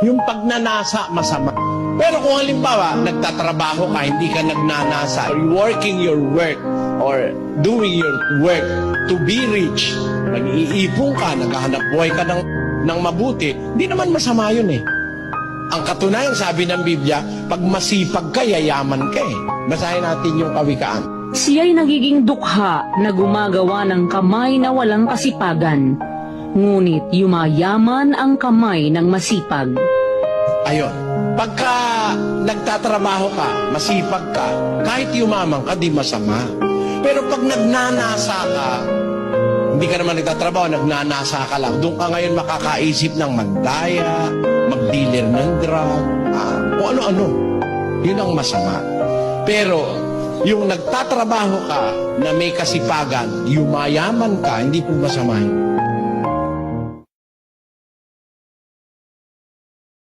Yung pagnanasa, masama. Pero kung halimbawa, nagtatrabaho ka, hindi ka nagnanasa, or working your work, or doing your work to be rich, nag-iipon ka, naghahanap buhay ka ng mabuti, hindi naman masama yun eh. Ang katunayan, sabi ng Biblia, pag masipag ka, yayaman ka eh. Basahin natin yung Kawikaan. Siya'y nagiging dukha na gumagawa ng kamay na walang kasipagan. Ngunit yumayaman ang kamay ng masipag. Ayun. Pagka nagtatrabaho ka, masipag ka, kahit yumaman ka, di masama. Pero pag nagnanasa ka, hindi ka naman nagtatrabaho, nagnanasa ka lang. Doon ka ngayon makakaisip ng magdaya, mag-dealer ng drug, o ano-ano. Yun ang masama. Pero yung nagtatrabaho ka na may kasipagan, yumayaman ka, hindi po masama yun.